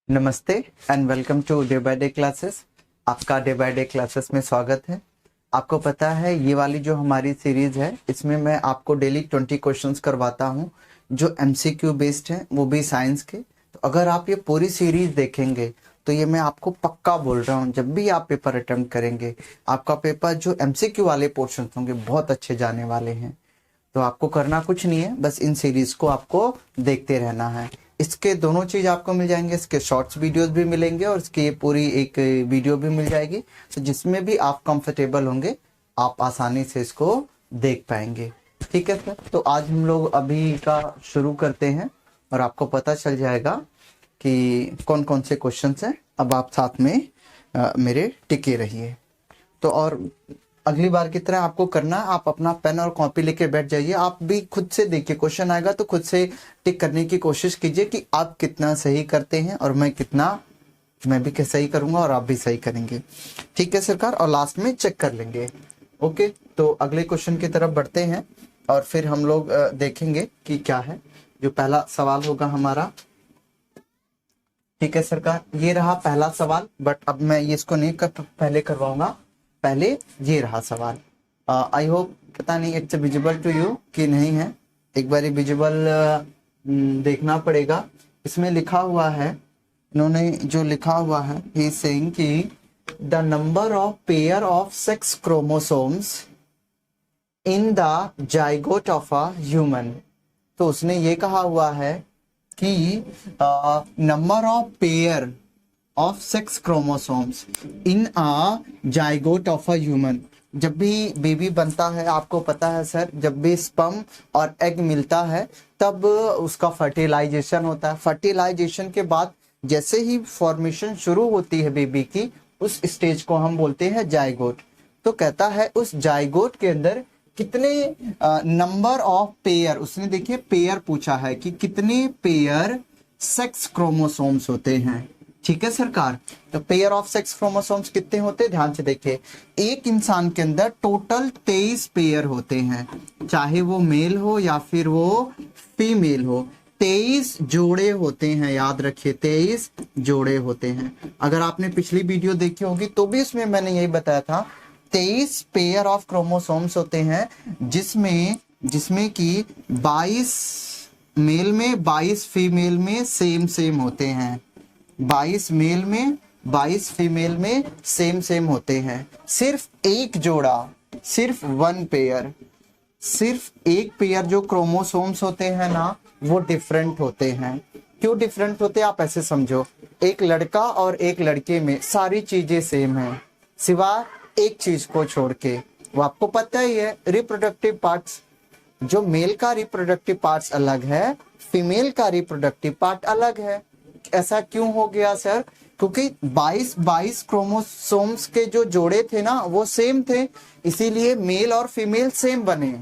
नमस्ते and welcome to day by day classes. आपका day by day classes में स्वागत है। आपको पता है ये वाली जो हमारी सीरीज है इसमें मैं आपको डेली 20 क्वेश्चंस करवाता हूँ जो एमसीक्यू बेस्ड हैं, वो भी साइंस के। तो अगर आप ये पूरी सीरीज देखेंगे तो ये मैं आपको पक्का बोल रहा हूँ, जब भी आप पेपर अटेम्प्ट करेंगे आपका पेपर जो एमसीक्यू वाले पोर्शन होंगे बहुत अच्छे जाने वाले हैं। तो आपको करना कुछ नहीं है, बस इन सीरीज को आपको देखते रहना है। इसके दोनों चीज आपको मिल जाएंगे, इसके शॉर्ट्स वीडियोस भी मिलेंगे और इसकी ये पूरी एक वीडियो भी मिल जाएगी। तो जिसमें भी आप कंफर्टेबल होंगे आप आसानी से इसको देख पाएंगे। ठीक है सर, तो आज हम लोग अभी का शुरू करते हैं और आपको पता चल जाएगा कि कौन कौन से क्वेश्चन हैं। अब आप साथ में मेरे टिके रहिए। तो और अगली बार की तरह आपको करना, आप अपना पेन और कॉपी लेके बैठ जाइए। आप भी खुद से देखिए, क्वेश्चन आएगा तो खुद से टिक करने की कोशिश कीजिए कि आप कितना सही करते हैं और मैं भी सही करूंगा और आप भी सही करेंगे। ठीक है सरकार, और लास्ट में चेक कर लेंगे। ओके, तो अगले क्वेश्चन की तरफ बढ़ते हैं और फिर हम लोग देखेंगे कि क्या है। जो पहला सवाल होगा हमारा, ठीक है सरकार, ये रहा पहला सवाल। बट अब मैं ये इसको नहीं पहले करवाऊंगा, पहले ये रहा सवाल। आई होप, पता नहीं इट्स विजिबल टू यू कि नहीं है, एक बार विजिबल देखना पड़ेगा। इसमें लिखा हुआ है, इन्होंने जो लिखा हुआ है, ही इज सेइंग कि the number of pair of sex chromosomes in the zygote of a human. तो उसने ये कहा हुआ है कि number of pair of sex chromosomes in a zygote of a human. जब भी बेबी बनता है, आपको पता है सर, जब भी स्पर्म और एग मिलता है तब उसका फर्टिलाइजेशन होता है। फर्टिलाइजेशन के बाद जैसे ही फॉर्मेशन शुरू होती है बेबी की, उस स्टेज को हम बोलते हैं जाइगोट। तो कहता है उस जाइगोट के अंदर कितने नंबर ऑफ पेयर, उसने देखिए पेयर पूछा है कि कितने पेयर सेक्स क्रोमोसोम्स होते हैं। ठीक है सरकार, तो पेयर ऑफ सेक्स क्रोमोसोम्स कितने होते हैं, ध्यान से देखिए। एक इंसान के अंदर टोटल 23 पेयर होते हैं, चाहे वो मेल हो या फिर वो फीमेल हो। 23 जोड़े होते हैं, याद रखिए 23 जोड़े होते हैं। अगर आपने पिछली वीडियो देखी होगी तो भी उसमें मैंने यही बताया था, 23 पेयर ऑफ क्रोमोसोम्स होते हैं जिसमें कि 22 मेल में 22 फीमेल में सेम होते हैं। 22 मेल में 22 फीमेल में सेम होते हैं। सिर्फ एक जोड़ा, सिर्फ वन पेयर, सिर्फ एक पेयर जो क्रोमोसोम्स होते हैं ना, वो डिफरेंट होते हैं। क्यों डिफरेंट होते हैं, आप ऐसे समझो, एक लड़का और एक लड़के में सारी चीजें सेम हैं सिवाय एक चीज को छोड़ के। वो आपको पता ही है, रिप्रोडक्टिव पार्ट्स। जो मेल का रिप्रोडक्टिव पार्ट्स अलग है, फीमेल का रिप्रोडक्टिव पार्ट अलग है। ऐसा क्यों हो गया सर, क्योंकि 22 क्रोमोसोम्स के जो जोड़े थे ना वो सेम थे, इसीलिए मेल और फीमेल सेम बने।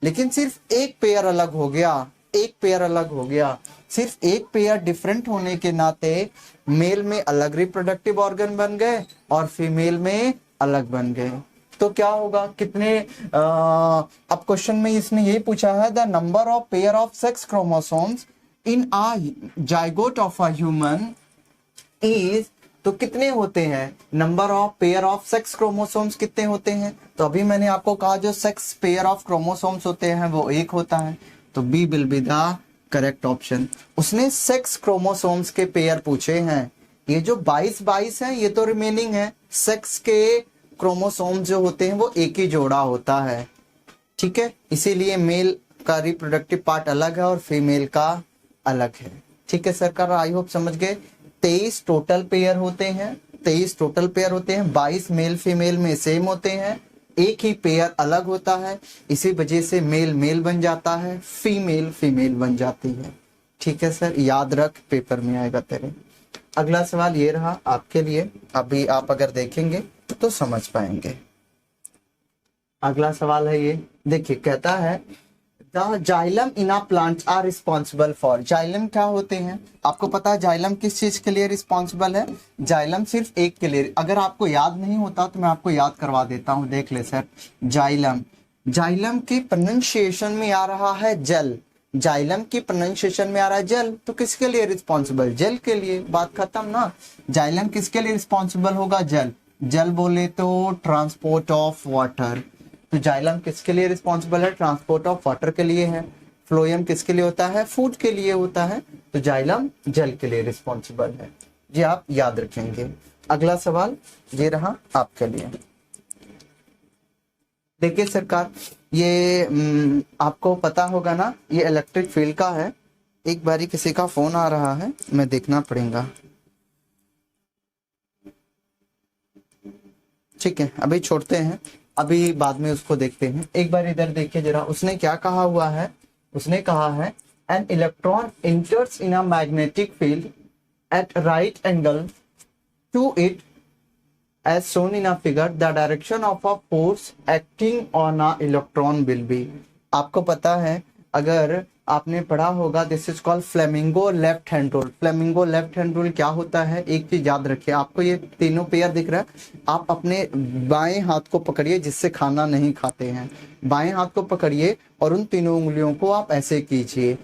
लेकिन सिर्फ एक पेयर अलग हो गया, एक पेयर अलग हो गया। सिर्फ एक पेयर डिफरेंट होने के नाते मेल में अलग रिप्रोडक्टिव ऑर्गन बन गए और फीमेल में अलग बन गए। तो क्या होगा, कितने अब क्वेश्चन में इसने यही पूछा है, the number of pair of sex chromosomes in a zygote of a human is, तो कितने होते हैं, number of pair of sex chromosomes कितने होते हैं। तो अभी मैंने आपको कहा जो सेक्स पेयर ऑफ क्रोमोसोम्स होते हैं वो एक होता है, तो B will be the correct option. उसने सेक्स क्रोमोसोम्स के पेयर पूछे हैं, ये जो 22 है ये तो रिमेनिंग है। सेक्स के क्रोमोसोम्स जो होते हैं वो एक ही जोड़ा होता है। ठीक है, इसीलिए मेल का रिप्रोडक्टिव पार्ट अलग है और फीमेल का अलग है। ठीक है सरकार, आई होप समझ गए। 23 टोटल पेयर होते हैं, 23 टोटल पेयर होते हैं, 22 मेल फीमेल में सेम होते हैं, एक ही पेयर अलग होता है, इसी वजह से मेल मेल बन जाता है, फीमेल फीमेल बन जाती है। ठीक है सर, याद रख, पेपर में आएगा तेरे। अगला सवाल ये रहा आपके लिए, अभी आप अगर देखेंगे तो समझ पाएंगे। अगला सवाल है ये, देखिए कहता है the xylem in a plants are responsible for. Xylem क्या होते हैं, आपको पता है जाइलम किस चीज के लिए रिस्पॉन्सिबल है, जाइलम सिर्फ एक के लिए। अगर आपको याद नहीं होता तो मैं आपको याद करवा देता हूं, देख ले सर। जाइलम, जाइलम की प्रोनाउंसिएशन में आ रहा है जल, जाइलम की प्रोनाउंसिएशन में आ रहा है जल, तो किसके लिए रिस्पॉन्सिबल? जल के लिए, बात खत्म ना। जाइलम किसके लिए रिस्पॉन्सिबल होगा? जल। जल बोले तो ट्रांसपोर्ट ऑफ वाटर, तो जाइलम किसके लिए रिस्पॉन्सिबल है? ट्रांसपोर्ट ऑफ वाटर के लिए है। फ्लोएम किसके लिए होता है? फूड के लिए होता है। तो जाइलम जल के लिए रिस्पॉन्सिबल है, ये आप याद रखेंगे। अगला सवाल ये रहा आपके लिए। देखिए सरकार, ये आपको पता होगा ना, ये इलेक्ट्रिक फील्ड का है। एक बारी किसी का फोन आ रहा है, मैं देखना पड़ेगा। ठीक है, अभी छोड़ते हैं, अभी बाद में उसको देखते हैं। एक बार इधर देखिए जरा, उसने क्या कहा हुआ है? उसने कहा है an electron enters in a magnetic field at right angle to it as shown in a figure, the direction of a force acting on a electron will be। आपको पता है, अगर आपने पढ़ा होगा, this is called flamingo left hand rule. Flamingo left hand rule क्या होता है? एक चीज याद रखिए, आपको ये तीनों पेयर दिख रहा है, आप अपने बाएं हाथ को पकड़िए, जिससे खाना नहीं खाते हैं, बाएं हाथ को पकड़िए और उन तीनों उंगलियों को आप ऐसे कीजिए,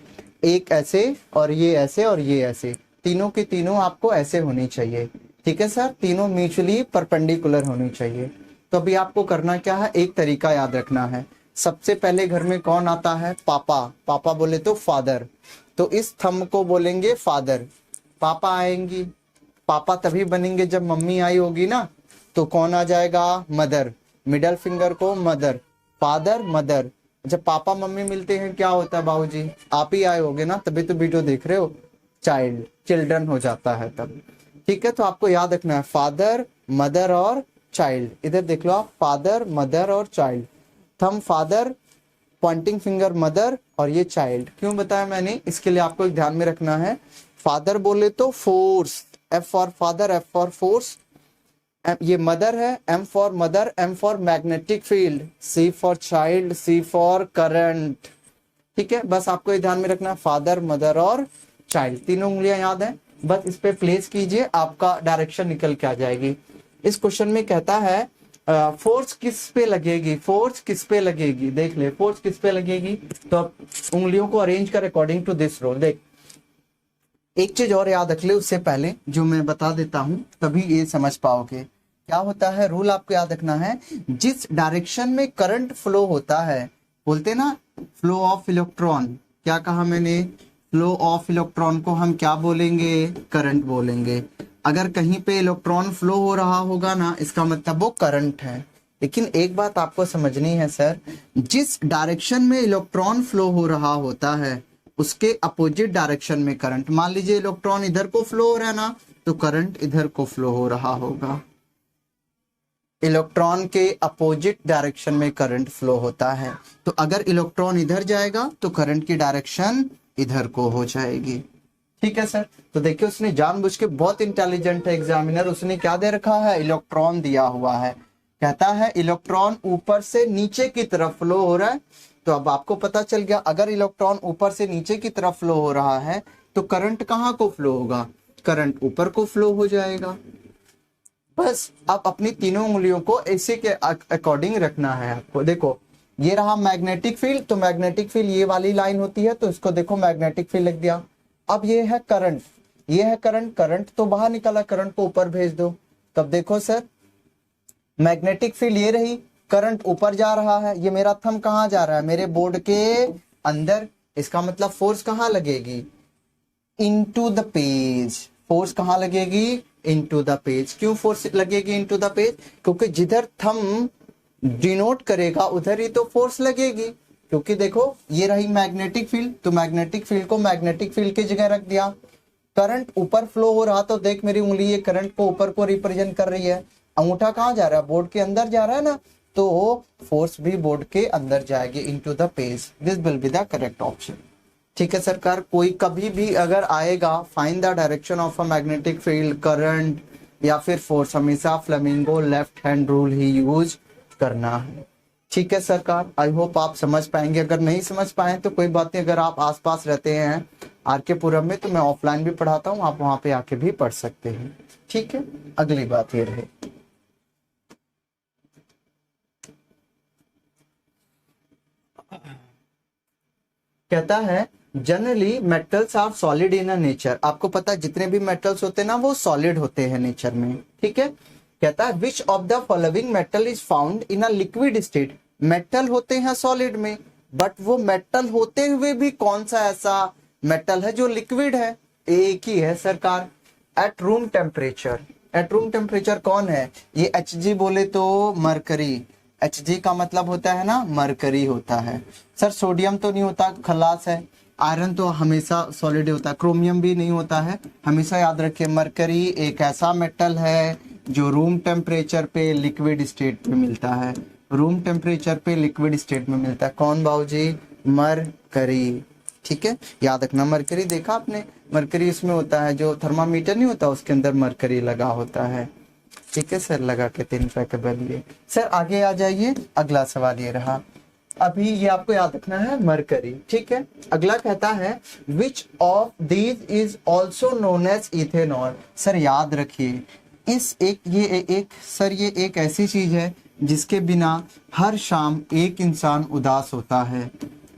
एक ऐसे और ये ऐसे और ये ऐसे, तीनों की तीनों आपको ऐसे होनी चाहिए। ठीक है सर, तीनों म्यूचुअली परपेंडिकुलर होनी चाहिए। तो अभी आपको करना क्या है, एक तरीका याद रखना है। सबसे पहले घर में कौन आता है? पापा। पापा बोले तो फादर, तो इस थंब को बोलेंगे फादर। पापा आएंगी, पापा तभी बनेंगे जब मम्मी आई होगी ना, तो कौन आ जाएगा? मदर। मिडल फिंगर को मदर, फादर मदर। जब पापा मम्मी मिलते हैं क्या होता है बाबूजी? आप ही आए होगे ना, तभी तो वीडियो देख रहे हो। चाइल्ड, चिल्ड्रन हो जाता है तब। ठीक है, तो आपको याद रखना है फादर मदर और चाइल्ड। इधर देख लो आप, फादर मदर और child. Thumb father, pointing finger mother और ये चाइल्ड। क्यों बताया मैंने? इसके लिए आपको एक ध्यान में रखना है। फादर बोले तो force, F for father, F for force. ये मदर है, M for mother, M for magnetic field, C for child, C for current. ठीक है, बस आपको ये ध्यान में रखना, फादर मदर और चाइल्ड, तीनों उंगलियां याद है, बस इस पे प्लेस कीजिए, आपका डायरेक्शन निकल के आ जाएगी। इस क्वेश्चन में कहता है फोर्स किस पे लगेगी? फोर्स किस पे लगेगी? देख ले, फोर्स किस पे लगेगी, तो अब उंगलियों को अरेंज कर अकॉर्डिंग टू दिस रूल। देख, एक चीज और याद रख ले उससे पहले, जो मैं बता देता हूं, तभी ये समझ पाओगे। क्या होता है रूल, आपको याद रखना है, जिस डायरेक्शन में करंट फ्लो होता है, बोलते ना फ्लो ऑफ इलेक्ट्रॉन, क्या कहा मैंने? फ्लो ऑफ इलेक्ट्रॉन को हम क्या बोलेंगे? करंट बोलेंगे। अगर कहीं पे इलेक्ट्रॉन फ्लो हो रहा होगा ना, इसका मतलब वो करंट है। लेकिन एक बात आपको समझनी है सर, जिस डायरेक्शन में इलेक्ट्रॉन फ्लो हो रहा होता है उसके अपोजिट डायरेक्शन में करंट, मान लीजिए इलेक्ट्रॉन इधर को फ्लो हो रहा है ना, तो करंट इधर को फ्लो हो रहा होगा। इलेक्ट्रॉन के अपोजिट डायरेक्शन में करंट फ्लो होता है, तो अगर इलेक्ट्रॉन इधर जाएगा तो करंट की डायरेक्शन इधर को हो जाएगी। ठीक है सर, तो देखिए उसने जानबूझ के, बहुत इंटेलिजेंट है एग्जामिनर, उसने क्या दे रखा है? इलेक्ट्रॉन दिया हुआ है, कहता है इलेक्ट्रॉन ऊपर से नीचे की तरफ फ्लो हो रहा है। तो अब आपको पता चल गया, अगर इलेक्ट्रॉन ऊपर से नीचे की तरफ फ्लो हो रहा है तो करंट कहाँ को फ्लो होगा? करंट ऊपर को फ्लो हो जाएगा। बस आप अपनी तीनों उंगलियों को इसी के अकॉर्डिंग रखना है आपको। देखो ये रहा मैग्नेटिक फील्ड, तो मैग्नेटिक फील्ड ये वाली लाइन होती है, तो इसको देखो मैग्नेटिक फील्ड लिख दिया। अब ये है करंट, ये है करंट, करंट तो बाहर निकला, करंट को ऊपर भेज दो। तब देखो सर, मैग्नेटिक फील्ड ये रही, करंट ऊपर जा रहा है, ये मेरा थंब कहाँ जा रहा है? मेरे बोर्ड के अंदर। इसका मतलब फोर्स कहाँ लगेगी? Into the page. फोर्स कहाँ लगेगी? Into the page. क्यों फोर्स लगेगी इनटू द पेज? क्योंकि जिधर थंब डिनोट करेगा उधर ही तो फोर्स लगेगी। क्योंकि देखो ये रही मैग्नेटिक फील्ड, तो मैग्नेटिक फील्ड को मैग्नेटिक फील्ड की जगह रख दिया। करंट ऊपर फ्लो हो रहा, तो देख मेरी उंगली ये करंट को ऊपर को रिप्रेजेंट कर रही है। अंगूठा कहाँ जा रहा है? बोर्ड के अंदर जा रहा है ना, तो फोर्स भी बोर्ड के अंदर जाएगी, into the page. This will be the correct option. ठीक है सरकार, कोई कभी भी अगर आएगा find the direction of a magnetic field, current या फिर फोर्स, हमेशा फ्लेमिंगो लेफ्ट हैंड रूल ही यूज करना है। ठीक है सरकार, आई होप आप समझ पाएंगे। अगर नहीं समझ पाए तो कोई बात नहीं, अगर आप आसपास रहते हैं आरके पुरम में, तो मैं ऑफलाइन भी पढ़ाता हूँ, आप वहां पे आके भी पढ़ सकते हैं। ठीक है, अगली बात ये रहे, कहता है generally metals are solid in nature. आपको पता है जितने भी मेटल्स होते हैं ना वो सॉलिड होते हैं नेचर में, ठीक है। कहता है which of the following metal is found in a liquid state. Metal होते हैं सॉलिड में, बट वो मेटल होते हुए भी कौन सा ऐसा मेटल है जो लिक्विड है? एक ही है सरकार, at room temperature. At room temperature कौन है? ये Hg बोले तो मरकरी। Hg का मतलब होता है ना मरकरी होता है। सर सोडियम तो नहीं होता, खलास है। आयरन तो हमेशा सॉलिड होता है। क्रोमियम भी नहीं होता है। हमेशा याद रखिए मरकरी एक ऐसा मेटल है जो रूम टेम्परेचर पे लिक्विड स्टेट में मिलता है। रूम टेम्परेचर पे लिक्विड स्टेट में मिलता है। कौन बाबूजी? मरकरी, ठीक है। याद रखना मरकरी, देखा आपने मरकरी इसमें होता है जो थर्मामीटर नहीं होता उसके अंदर मरकरी लगा होता है, ठीक है सर। लगा के 3 रुपए के बदले। सर आगे आ जाइए, अगला सवाल ये रहा। अभी ये आपको याद रखना है मरकरी, ठीक है। अगला कहता है which of these is also known as ethanol. Sir याद रखिए ये एक ऐसी चीज है जिसके बिना हर शाम एक इंसान उदास होता है।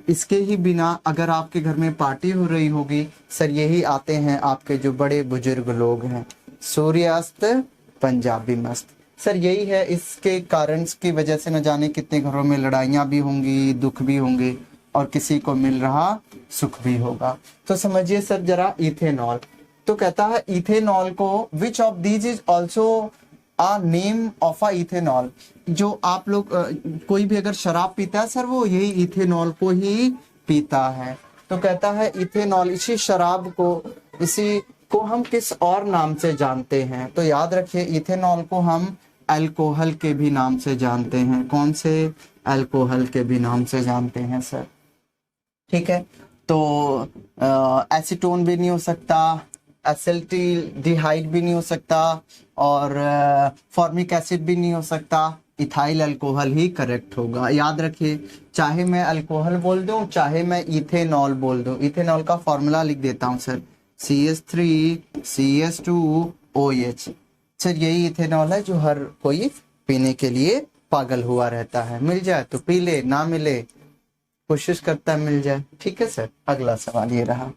इसके ही बिना अगर आपके घर में पार्टी हो रही होगी, सर यही आते हैं आपके जो बड़े बुजुर्ग लोग हैं, सूर्यास्त पंजाबी मस्त। सर यही है, इसके कारण की वजह से न जाने कितने घरों में लड़ाइयाँ भी होंगी, दुख भी होंगे और किसी को मिल रहा सुख भी होगा। तो समझिए सर जरा इथेनॉल। तो कहता है इथेनॉल को which of these is also a name of a ethanol. जो आप लोग कोई भी अगर शराब पीता है सर वो यही इथेनॉल को ही पीता है। तो कहता है इथेनॉल, इसी शराब को, इसी को हम किस और नाम से जानते हैं? तो याद रखिए इथेनॉल को हम अल्कोहल के भी नाम से जानते हैं। कौन से? अल्कोहल के भी नाम से जानते हैं सर, ठीक है। तो एसीटोन भी नहीं हो सकता, एसिल्डिहाइड भी नहीं हो सकता और फॉर्मिक एसिड भी नहीं हो सकता। इथाइल अल्कोहल ही करेक्ट होगा। याद रखिए चाहे मैं अल्कोहल बोल दूं चाहे मैं इथेनॉल बोल दूं, इथेनॉल का फॉर्मूला लिख देता हूं सर, CH3CH2OH। सर यही इथेनॉल है जो हर कोई पीने के लिए पागल हुआ रहता है। मिल जाए तो पी ले, ना मिले कोशिश करता है मिल जाए, ठीक है सर। अगला सवाल ये रहा।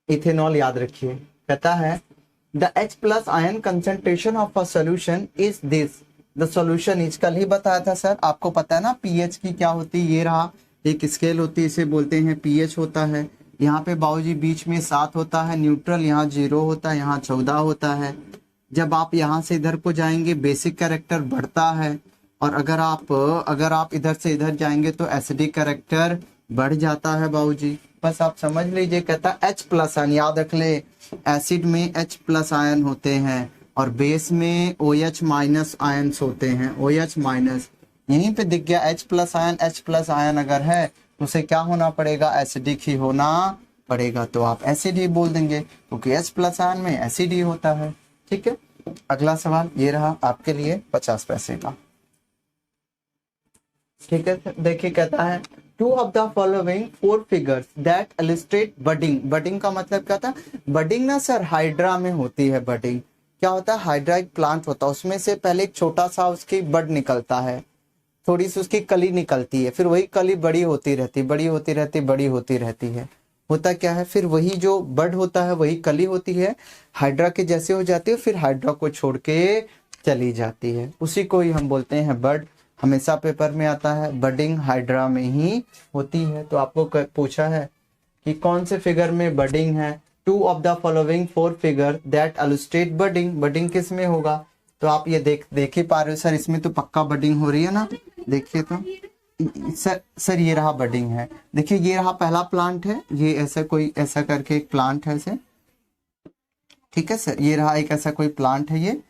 इथेनॉल याद रखिए कहता है the H+ ion concentration of a solution is this. The solution is, कल ही बताया था सर, आपको पता है ना pH की क्या होती है। ये रहा एक स्केल होती है, इसे बोलते हैं pH होता है। यहाँ पे बाबूजी बीच में 7 होता है न्यूट्रल, यहाँ 0 होता है, यहाँ 14 होता है। जब आप यहाँ से इधर को जाएंगे बेसिक कैरेक्टर बढ़ता है, और अगर आप इधर से इधर जाएंगे तो एसिडिक कैरेक्टर बढ़ जाता है बाबूजी। बस आप समझ लीजिए। कहता H+ आयन, याद रख ले एसिड में H+ आयन होते हैं और बेस में OH- आयन्स होते हैं। OH-, यहीं पे दिख गया H+ आयन। H+ आयन अगर है तो उसे क्या होना पड़ेगा? एसिडिक ही होना पड़ेगा। तो आप एसिड ही बोल देंगे क्योंकि H+ आयन में एसिड ही होता है, ठीक है। अगला सवाल ये रहा आपके लिए 50 पैसे का, ठीक है। देखिए कहता है two of the following 4 figures that illustrate budding. Budding का मतलब क्या था? बडिंग ना सर हाइड्रा में होती है। बडिंग क्या होता है? हाइड्रा एक प्लांट होता है, उसमें से पहले एक छोटा सा उसकी बड निकलता है, थोड़ी सी उसकी कली निकलती है, फिर वही कली बड़ी होती रहती, बड़ी होती रहती, बड़ी होती रहती है। होता क्या है फिर वही जो बड होता है वही कली होती है, हाइड्रा के जैसे हो जाती है, फिर हाइड्रा को छोड़ के चली जाती है। उसी को ही हम बोलते हैं बड। हमेशा पेपर में आता है बडिंग हाइड्रा में ही होती है। तो आपको पूछा है कि कौन से फिगर में बडिंग है? Two of the following 4 figure that illustrate budding. Budding किस में होगा? तो आप ये देख ही पा रहे हो सर, इसमें तो पक्का बडिंग हो रही है ना। देखिए तो सर ये रहा बडिंग है। देखिए ये रहा पहला प्लांट है, ये ऐसा करके एक प्लांट है इसे, ठीक है सर। ये रहा एक ऐसा कोई प्लांट है। ये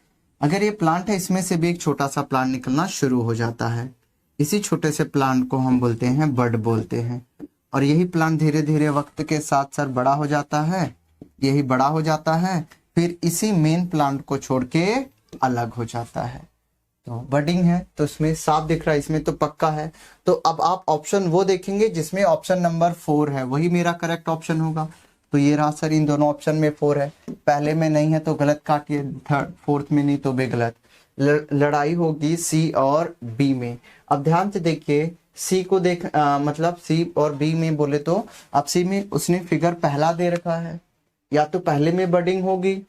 अगर ये प्लांट है इसमें से भी एक छोटा सा प्लांट निकलना शुरू हो जाता है। इसी छोटे से प्लांट को हम बोलते हैं बड बोलते हैं। और यही प्लांट धीरे धीरे वक्त के साथ सर बड़ा हो जाता है, यही बड़ा हो जाता है, फिर इसी मेन प्लांट को छोड़ के अलग हो जाता है। तो बडिंग है तो इसमें साफ दिख रहा है, इसमें तो पक्का है। तो अब आप ऑप्शन वो देखेंगे जिसमें ऑप्शन नंबर 4 है, वही मेरा करेक्ट ऑप्शन होगा। तो ये रहा सर, इन दोनों ऑप्शन में 4 है, पहले में नहीं है तो गलत काटिए, फोर्थ में नहीं तो भी गलत। लड़ाई होगी सी और बी में। अब ध्यान से देखिए सी को देख मतलब सी और बी में बोले तो अब सी में उसने फिगर पहला दे रखा है, या तो पहले में बडिंग होगी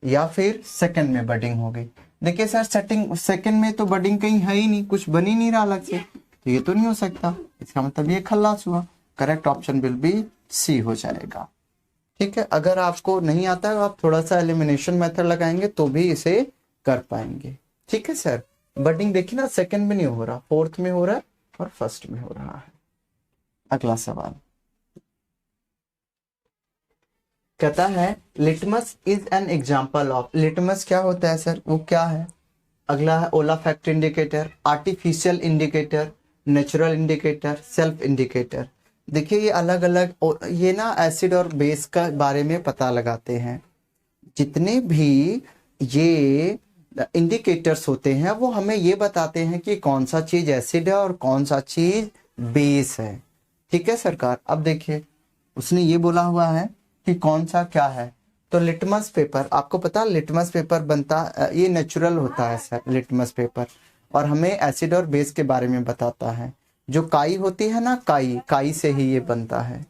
या फिर सेकंड में बडिंग होगी। देखिए सर सेकंड में तो बडिंग कहीं है ही नहीं, कुछ बन ही नहीं रहा अलग से, तो ये तो नहीं हो सकता, इसका मतलब ये खल्लास हुआ। Correct option will be C हो जाएगा। ठीक है, अगर आपको नहीं आता है आप थोड़ा सा एलिमिनेशन मेथड लगाएंगे तो भी इसे कर पाएंगे। ठीक है सर, बडिंग देखिए ना सेकंड में नहीं हो रहा, फोर्थ में हो रहा है और फर्स्ट में हो रहा है। अगला सवाल कहता है litmus is an example of. Litmus क्या होता है सर, वो क्या है? अगला है olfactory indicator, artificial indicator, natural indicator, self indicator. देखिए ये अलग अलग, ये ना एसिड और बेस का बारे में पता लगाते हैं। जितने भी ये इंडिकेटर्स होते हैं वो हमें ये बताते हैं कि कौन सा चीज एसिड है और कौन सा चीज बेस है। ठीक है सरकार, अब देखिए उसने ये बोला हुआ है कि कौन सा क्या है। तो लिटमस पेपर, आपको पता लिटमस पेपर बनता, ये नेचुरल होता है सर लिटमस पेपर, और हमें एसिड और बेस के बारे में बताता है। जो काई होती है ना, काई से ही ये बनता है।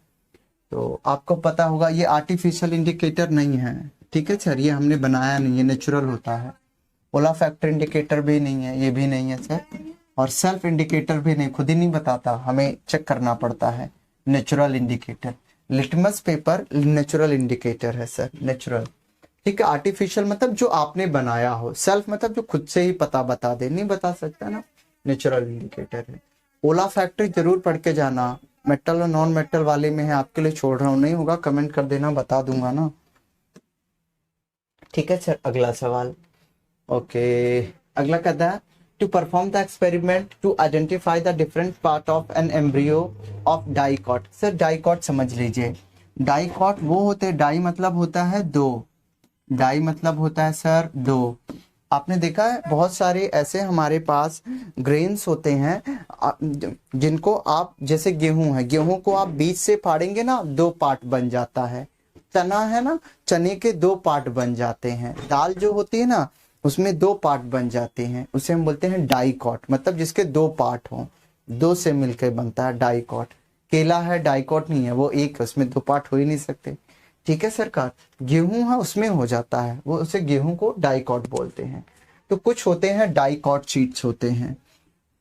तो आपको पता होगा ये आर्टिफिशियल इंडिकेटर नहीं है। ठीक है सर, ये हमने बनाया नहीं है, नेचुरल होता है। ओला फैक्टर इंडिकेटर भी नहीं है, ये भी नहीं है सर, और सेल्फ इंडिकेटर भी नहीं, खुद ही नहीं बताता, हमें चेक करना पड़ता है। Natural indicator, litmus paper natural indicator है सर, नेचुरल। ठीक है, आर्टिफिशियल मतलब जो आपने बनाया हो, सेल्फ मतलब जो खुद से ही पता बता दे, नहीं बता सकता ना, नेचुरल इंडिकेटर है। ओला फैक्टर जरूर पढ़ के जाना, मेटल और नॉन मेटल वाले में है, आपके लिए छोड़ रहा हूं, नहीं होगा कमेंट कर देना, बता दूंगा ना। ठीक है सर, अगला सवाल। ओके, अगला कहता है to perform the experiment to identify the different part of an embryo of dicot. Sir dicot समझ लीजिए, डाइकॉट वो होते हैं, डाई मतलब होता है दो, डाई मतलब होता है सर दो। आपने देखा है बहुत सारे ऐसे हमारे पास ग्रेन्स होते हैं जिनको आप, जैसे गेहूं है, गेहूं को आप बीच से फाड़ेंगे ना, दो पार्ट बन जाता है। चना है ना, चने के दो पार्ट बन जाते हैं। दाल जो होती है ना, उसमें दो पार्ट बन जाते हैं, उसे हम बोलते हैं डाइकॉट, मतलब जिसके दो पार्ट हों, दो से मिलकर बनता है डाइकॉट। केला है, डाइकॉट नहीं है, वो एक, उसमें दो पार्ट हो ही नहीं सकते। ठीक है सरकार, गेहूं है उसमें हो जाता है, वो उसे गेहूं को डाइकॉट बोलते हैं। तो कुछ होते हैं डाइकॉट शीट्स होते हैं।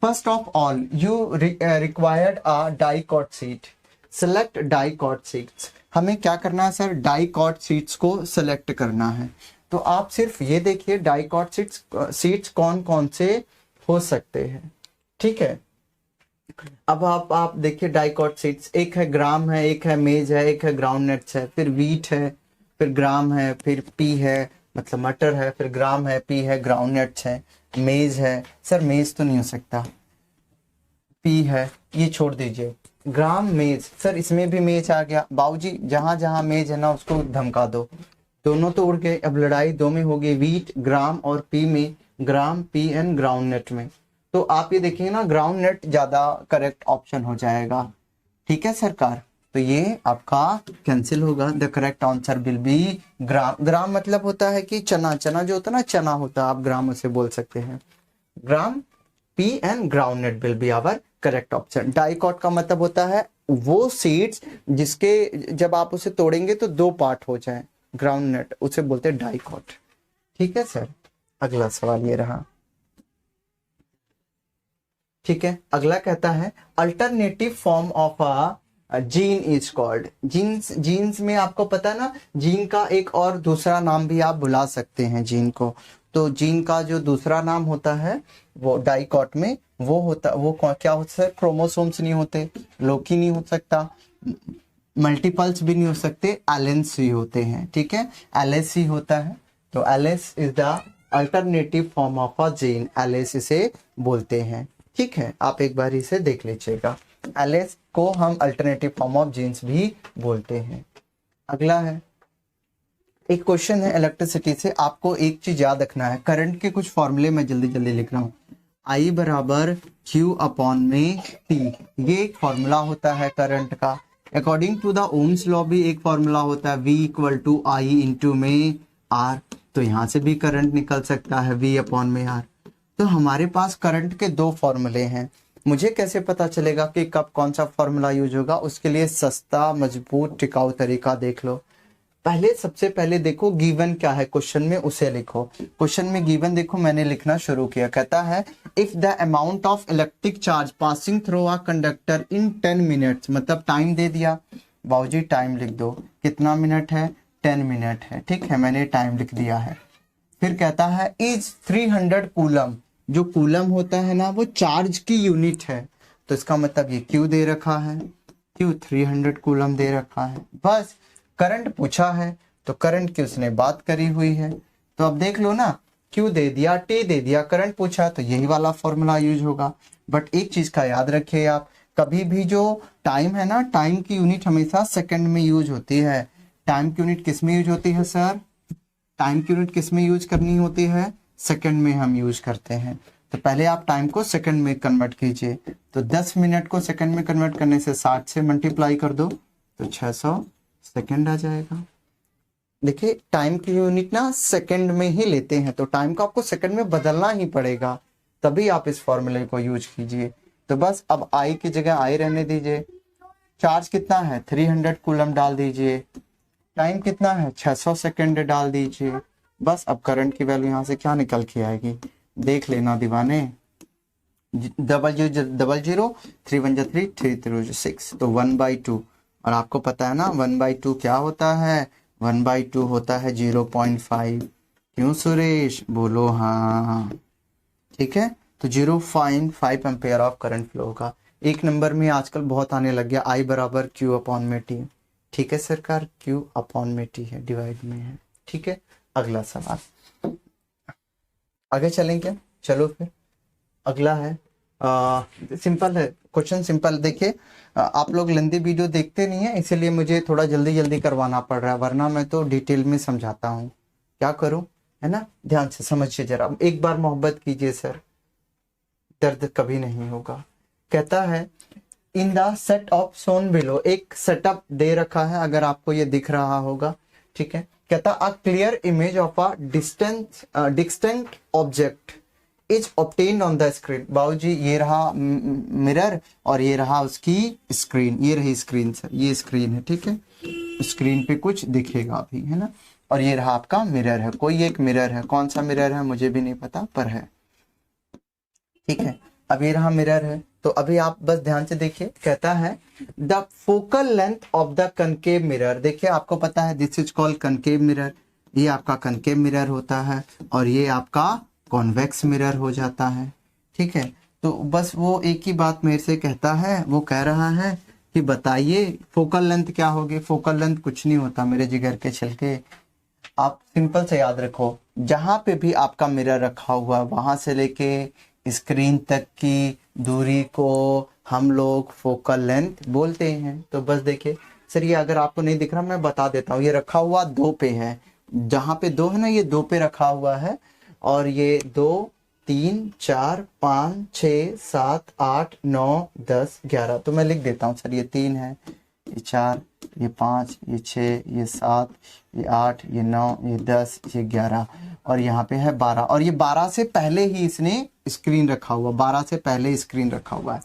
First of all you required a dicot sheet, select dicot sheets. हमें क्या करना है सर, डाइकॉट शीट्स को सेलेक्ट करना है। तो आप सिर्फ ये देखिए डाइकॉट शीट्स कौन कौन से हो सकते हैं। ठीक है, अब आप देखिए डाइकॉट शीट्स, एक है ग्राम है, एक है मेज है, एक है ग्राउंड नट्स है, फिर वीट है, फिर ग्राम है, फिर पी है मतलब मटर है, फिर ग्राम है, पी है, ग्राउंड नट्स है, मेज है। सर मेज तो नहीं हो सकता, पी है, ये छोड़ दीजिए, ग्राम मेज, सर इसमें भी मेज आ गया। बाबूजी जहां जहां मेज है ना उसको धमका दो, दोनों तो उड़ गए, अब लड़ाई दो में होगी, वीट ग्राम और पी में, ग्राम पी एंड ग्राउंड नट में। तो आप ये देखेंगे ना, ग्राउंड नट ज्यादा करेक्ट ऑप्शन हो जाएगा। ठीक है सरकार, तो ये आपका कैंसिल होगा। The correct answer will be gram. Gram मतलब होता है कि चना, चना जो होता है ना, चना होता है, आप ग्राम उसे बोल सकते हैं। Gram, pea and groundnut will be our correct option. Dicot का मतलब होता है वो सीड्स जिसके जब आप उसे तोड़ेंगे तो दो पार्ट हो जाए, ग्राउंड नट, उसे बोलते हैं डाइकॉट। ठीक है सर, अगला सवाल ये रहा। ठीक है, अगला कहता है alternative form of a gene is called. Genes में आपको पता है ना, जीन का एक और दूसरा नाम भी आप बुला सकते हैं जीन को। तो जीन का जो दूसरा नाम होता है वो डाइकॉट में वो होता, वो क्या होता है, क्रोमोसोम्स नहीं होते, लोकी नहीं हो सकता, मल्टीपल्स भी नहीं हो सकते, एलेंस ही होते हैं। ठीक है, एलएस ही होता है। तो LS is the alternative form of a gene, LS इसे बोलते हैं। ठीक है, आप एक बार इसे देख लीजिएगा, एलएस को हम अल्टरनेटिव फॉर्म ऑफ जीन्स भी बोलते हैं। अगला है, एक क्वेश्चन है इलेक्ट्रिसिटी से, आपको एक चीज याद रखना है, करंट के कुछ फॉर्मूले मैं जल्दी जल्दी लिख रहा हूँ। I बराबर Q अपॉन में T, ये एक फॉर्मूला होता है करंट का। According to the Ohm's law भी एक फॉर्मूला होता है, V equal to I into में R। तो यहाँ से भी करंट निकल सकता है V अपॉन में R। तो हमारे पास करंट के दो फॉर्मूले हैं। मुझे कैसे पता चलेगा कि कब कौन सा फॉर्मूला यूज होगा? उसके लिए सस्ता मजबूत टिकाऊ तरीका देख लो। सबसे पहले देखो गिवन क्या है क्वेश्चन में, उसे लिखो। क्वेश्चन में गिवन देखो, मैंने लिखना शुरू किया। कहता है if the amount of electric charge passing through a conductor in 10 minutes, मतलब टाइम दे दिया। बाबूजी टाइम लिख दो, कितना मिनट है? 10 मिनट है। ठीक है, मैंने टाइम लिख दिया है। फिर कहता है इज 300 कूलम, जो कूलम होता है ना वो चार्ज की यूनिट है, तो इसका मतलब ये क्यू दे रखा है, क्यू 300 कूलम दे रखा है। बस करंट पूछा है तो करंट की उसने बात करी हुई है, तो अब देख लो ना, क्यू दे दिया, टी दे दिया, करंट पूछा तो यही वाला फॉर्मूला यूज होगा। बट एक चीज का याद रखिए आप, कभी भी जो टाइम है ना, टाइम की यूनिट हमेशा सेकंड में यूज होती है। टाइम की यूनिट किस में यूज होती है सर? टाइम की यूनिट किस में यूज करनी होती है? सेकंड में हम यूज करते हैं। तो पहले आप टाइम को सेकंड में कन्वर्ट कीजिए, तो 10 मिनट को सेकंड में कन्वर्ट करने से 60 से मल्टीप्लाई कर दो तो 600 सेकंड आ जाएगा। देखिए टाइम की यूनिट ना सेकंड में ही लेते हैं, तो टाइम को आपको सेकंड में बदलना ही पड़ेगा, तभी आप इस फॉर्मूले को यूज कीजिए। तो बस अब आई की जगह आई रहने दीजिए। चार्ज कितना है? 300 कूलम डाल दीजिए। टाइम कितना है? 600 सेकंड डाल दीजिए। बस अब करंट की वैल्यू यहाँ से क्या निकल के आएगी देख लेना दीवाने। 00 3 1 3 3 3 6, तो 1/2। और आपको पता है ना 1/2 क्या होता है? 1/2 होता है 0.5। क्यों सुरेश? बोलो हाँ। ठीक है, तो 0.5 एम्पेयर ऑफ करंट फ्लो होगा। एक नंबर में आजकल बहुत आने लग गया, I बराबर Q अपॉन में T। ठीक है सरकार, Q अपॉन में T है, डिवाइड में है। ठीक है, अगला सवाल आगे चलेंगे। चलो फिर अगला है सिंपल है क्वेश्चन, सिंपल। देखिए आप लोग लंबी वीडियो देखते नहीं है, इसीलिए मुझे थोड़ा जल्दी जल्दी करवाना पड़ रहा है, वरना मैं तो डिटेल में समझाता हूँ। क्या करूँ, है ना? ध्यान से समझिए जरा, एक बार मोहब्बत कीजिए सर, दर्द कभी नहीं होगा। कहता है in the set of Son below, एक सेटअप दे रखा है, अगर आपको ये दिख रहा होगा। ठीक है, कहता a clear image of a distant object is obtained on the screen. बाबूजी ये रहा मिरर और ये रहा उसकी स्क्रीन, ये रही स्क्रीन सर, ये स्क्रीन है। ठीक है, स्क्रीन पे कुछ दिखेगा अभी, है ना? और ये रहा आपका मिरर है, कोई एक मिरर है, कौन सा मिरर है मुझे भी नहीं पता पर है। ठीक है, अब ये रहा मिरर है, तो अभी आप बस ध्यान से देखिए। कहता है the focal length of the concave mirror. देखिए आपको पता है this is called concave mirror, ये आपका कनकेव मिरर होता है और ये आपका कॉन्वेक्स मिरर हो जाता है। ठीक है, तो बस वो एक ही बात मेरे से कहता है, वो कह रहा है कि बताइए फोकल लेंथ क्या होगी। फोकल लेंथ कुछ नहीं होता मेरे जिगर के छिलके, आप सिंपल से याद रखो, जहां पे भी आपका मिरर रखा हुआ वहां से लेके स्क्रीन तक की दूरी को हम लोग फोकल लेंथ बोलते हैं। तो बस देखिए सर, ये अगर आपको नहीं दिख रहा मैं बता देता हूँ, ये रखा हुआ 2 पे है, जहां पे 2 है ना ये 2 पे रखा हुआ है, और ये 2 3 4 5 6 7 8 9 10 11, तो मैं लिख देता हूँ सर, ये 3 है, ये 4, ये 5, ये 6, ये 7, ये 8, ये 9, ये 10, ये 11 और यहाँ पे है 12। और ये 12 से पहले ही इसने स्क्रीन रखा हुआ, 12 से पहले स्क्रीन रखा हुआ है।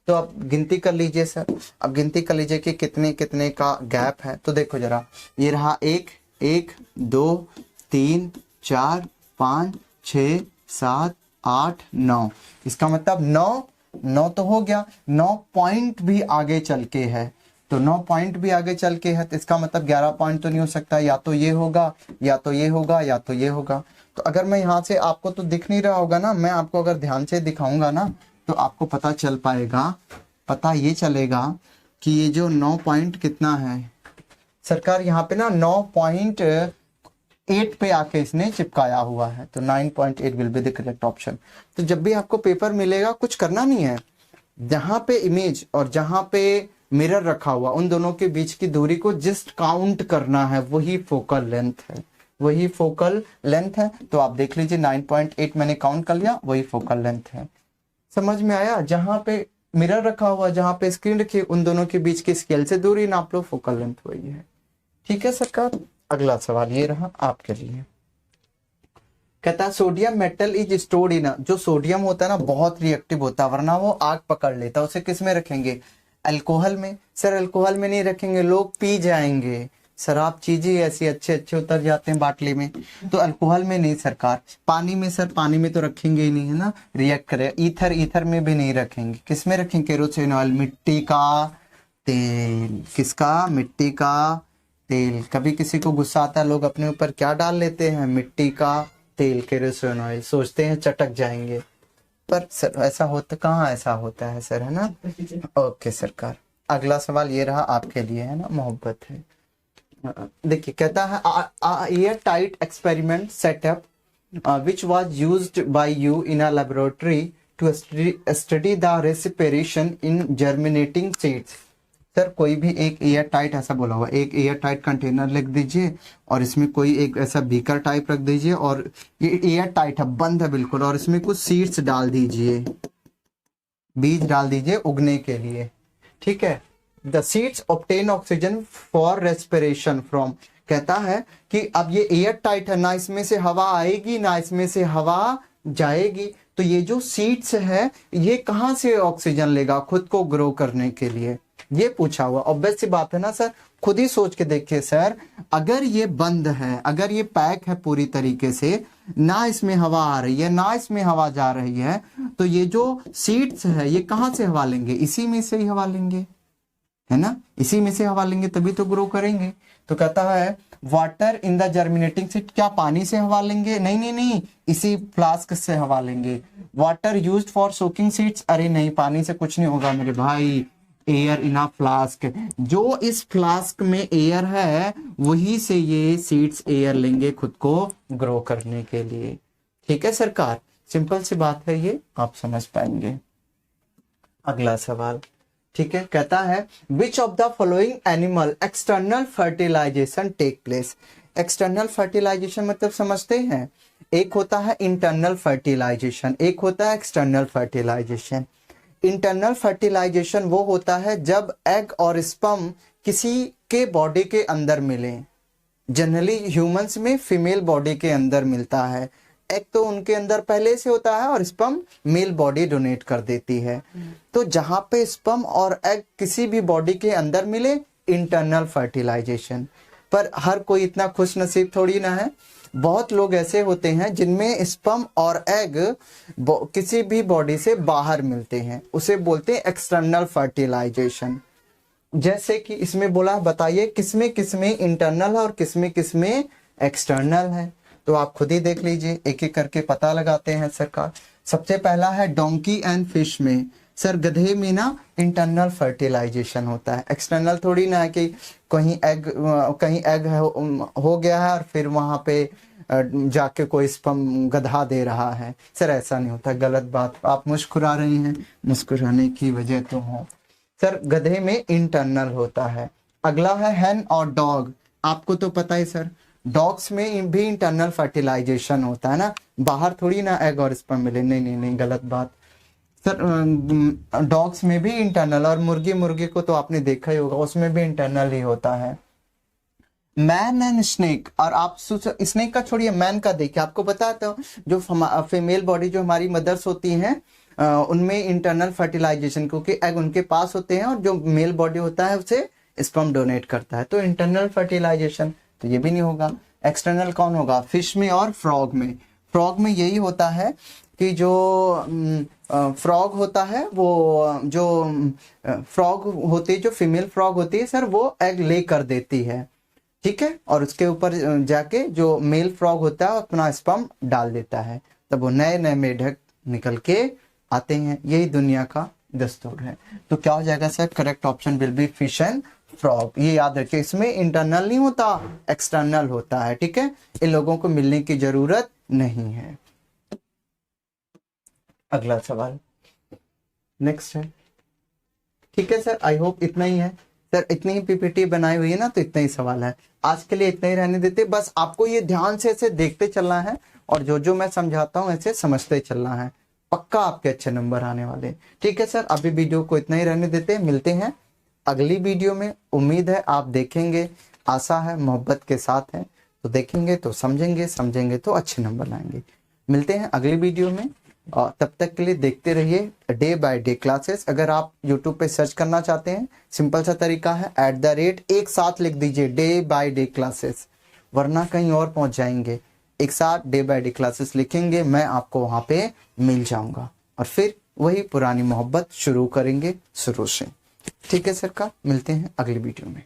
तो अब गिनती कर लीजिए सर, अब गिनती कर लीजिए कि कितने कितने का गैप है। तो देखो जरा, ये रहा 1 1 2 3 4 5 6 7 8 9, इसका मतलब 9 तो हो गया, 9 पॉइंट भी आगे चल के है, तो 9 पॉइंट भी आगे चल के है, तो इसका मतलब 11 पॉइंट तो नहीं हो सकता, या तो ये होगा या तो ये होगा या तो ये होगा। तो अगर मैं यहाँ से, आपको तो दिख नहीं रहा होगा ना, मैं आपको अगर ध्यान से दिखाऊंगा ना तो आपको पता चल पाएगा, पता ये चलेगा कि ये जो 9 पॉइंट कितना है सरकार, यहाँ पे ना 9.8 पे आके इसने चिपकाया हुआ है, तो 9.8 will be the correct option. तो जब भी आपको पेपर मिलेगा कुछ करना नहीं है, जहां पे इमेज और जहां पे मिरर रखा हुआ उन दोनों के बीच की दूरी को जस्ट काउंट करना है, वही फोकल लेंथ है, वही फोकल लेंथ है। तो आप देख लीजिए 9.8 मैंने काउंट कर लिया, वही फोकल लेंथ है। समझ में आया? जहां पे मिरर रखा हुआ, जहां पे स्क्रीन रखी, उन दोनों के बीच की स्केल से दूरी नाप लो, फोकल लेंथ वही है। ठीक है सरकार, अगला सवाल ये रहा आपके लिए। कहता है sodium metal is stored in, जो सोडियम होता है ना बहुत रिएक्टिव होता है, वरना वो आग पकड़ लेता है। उसे किस में रखेंगे? अल्कोहल में। सर अल्कोहल में नहीं रखेंगे, लोग पी जाएंगे। शराब चीजें ऐसी अच्छे अच्छे उतर जाते हैं बाटली में, तो अल्कोहल में नहीं सरकार। पानी में सर, पानी में तो रखेंगे ही नहीं, है ना, रिएक्ट करे। ईथर, ईथर में भी नहीं रखेंगे। किस में रखेंगे? केरोसिन ऑयल, मिट्टी का तेल। किसका? मिट्टी का तेल। कभी किसी को गुस्सा आता है, लोग अपने ऊपर क्या डाल लेते हैं? मिट्टी का तेल, केरोसिन ऑयल। सोचते हैं चटक जाएंगे, पर सर ऐसा होता कहाँ, ऐसा होता है सर, है ना। ओके सरकार, अगला सवाल ये रहा आपके लिए, है ना, मोहब्बत है। देखिए कहता है air tight experiment setup which was used by you in a laboratory to study the respiration in germinating seeds. Sir कोई भी एक एयर टाइट, ऐसा बोला हुआ, एक एयर टाइट कंटेनर लिख दीजिए और इसमें कोई एक ऐसा बीकर टाइप रख दीजिए, और ये एयर टाइट है, बंद है बिल्कुल, और इसमें कुछ सीड्स डाल दीजिए, बीज डाल दीजिए उगने के लिए, ठीक है। The seeds obtain oxygen for respiration from. कहता है कि अब ये एयर टाइट है, ना इसमें से हवा आएगी ना इसमें से हवा जाएगी, तो ये जो सीड्स है ये कहाँ से ऑक्सीजन लेगा खुद को ग्रो करने के लिए? ये पूछा हुआ। ऑब्वियस सी बात है ना सर, खुद ही सोच के देखिए सर, अगर ये बंद है, अगर ये पैक है पूरी तरीके से, ना इसमें हवा आ रही है ना इसमें हवा जा रही है, तो ये जो सीड्स है ये कहाँ से हवा लेंगे? इसी में से ही हवा लेंगे, है ना, इसी में से हवा लेंगे तभी तो ग्रो करेंगे। तो कहता है water in the germinating seed. क्या पानी से हवा लेंगे? नहीं नहीं नहीं, इसी फ्लास्क से हवा लेंगे। Water used for soaking seeds. अरे नहीं, पानी से कुछ नहीं होगा मेरे भाई, एयर इन अ फ्लास्क। जो इस फ्लास्क में एयर है वही से ये सीड्स एयर लेंगे खुद को ग्रो करने के लिए, ठीक है सरकार। सिंपल सी बात है, ये आप समझ पाएंगे। अगला सवाल, ठीक है, कहता है which of the following animal external fertilization take place. External fertilization मतलब समझते हैं, एक होता है इंटरनल फर्टिलाइजेशन, एक होता है एक्सटर्नल फर्टिलाइजेशन। इंटरनल फर्टिलाइजेशन वो होता है जब एग और स्पर्म किसी के बॉडी के अंदर मिले। जनरली ह्यूमंस में फीमेल बॉडी के अंदर मिलता है, एग तो उनके अंदर पहले से होता है और स्पर्म मेल बॉडी डोनेट कर देती है। तो जहां पे स्पर्म और एग किसी भी बॉडी के अंदर मिले, इंटरनल फर्टिलाइजेशन। पर हर कोई इतना खुश नसीब थोड़ी ना है, बहुत लोग ऐसे होते हैं जिनमें स्पर्म और एग किसी भी बॉडी से बाहर मिलते हैं, उसे बोलते हैं एक्सटर्नल फर्टिलाइजेशन। जैसे कि इसमें बोला, बताइए किसमें किसमें इंटरनल है और किसमें किसमें एक्सटर्नल है। तो आप खुद ही देख लीजिए, एक एक करके पता लगाते हैं सरकार। सबसे पहला है डोंकी एंड फिश में। सर गधे में ना इंटरनल फर्टिलाइजेशन होता है, एक्सटर्नल थोड़ी ना है कि कहीं एग हो गया है और फिर वहां पे जाके कोई स्पर्म गधा दे रहा है। सर ऐसा नहीं होता, गलत बात। आप मुस्कुरा रही हैं, मुस्कुराने की वजह तो हो। सर गधे में इंटरनल होता है। अगला है हैन और डॉग। आपको तो पता है सर, डॉग्स में भी इंटरनल फर्टिलाइजेशन होता है ना, बाहर थोड़ी ना एग और स्पर्म मिले। नहीं नहीं नहीं, गलत बात सर। डॉग्स में भी इंटरनल, और मुर्गे को तो आपने देखा ही होगा, उसमें भी इंटरनल ही होता है। मैन एंड स्नेक, और आप स्नेक का छोड़िए, मैन का देखिए। आपको बताता हूँ, जो फीमेल बॉडी जो हमारी मदर्स होती हैं उनमें इंटरनल फर्टिलाइजेशन, क्योंकि एग उनके पास होते हैं और जो मेल बॉडी होता है उसे स्पर्म डोनेट करता है, तो इंटरनल फर्टिलाइजेशन। तो ये भी नहीं होगा। एक्सटर्नल कौन होगा? फिश में और फ्रॉग में। फ्रॉग में यही होता है कि जो फ्रॉग होता है, वो जो फ्रॉग होती है, जो फीमेल फ्रॉग होती है सर, वो एग ले कर देती है, ठीक है, और उसके ऊपर जाके जो मेल फ्रॉग होता है अपना स्पर्म डाल देता है, तब वो नए नए मेढक निकल के आते हैं। यही दुनिया का दस्तूर है। तो क्या हो जाएगा sir? Correct option will B fish and frog. ये याद रखिए, इसमें इंटरनल नहीं होता, एक्सटर्नल होता है, ठीक है। इन लोगों को मिलने की जरूरत नहीं है। अगला सवाल नेक्स्ट है, ठीक है सर। आई होप इतना ही है सर, इतनी ही पीपीटी बनाई हुई है ना, तो इतना ही सवाल है। आज के लिए इतना ही रहने देते, बस आपको ये ध्यान से ऐसे देखते चलना है और जो जो मैं समझाता हूँ ऐसे समझते चलना है, पक्का आपके अच्छे नंबर आने वाले, ठीक है सर। अभी वीडियो को इतना ही रहने देते, मिलते हैं अगली वीडियो में। उम्मीद है आप देखेंगे, आशा है मोहब्बत के साथ है। तो देखेंगे तो समझेंगे, समझेंगे तो अच्छे नंबर लाएंगे। मिलते हैं अगली वीडियो में, और तब तक के लिए देखते रहिए डे बाय डे क्लासेस। अगर आप यूट्यूब पे सर्च करना चाहते हैं, सिंपल सा तरीका है, एक साथ लिख दीजिए डे बाय डे क्लासेस, वरना कहीं और पहुंच जाएंगे। एक साथ डे बाय डे क्लासेस लिखेंगे, मैं आपको वहां पे मिल जाऊंगा, और फिर वही पुरानी मोहब्बत शुरू करेंगे शुरू से। ठीक है सरकार, मिलते हैं अगली वीडियो में।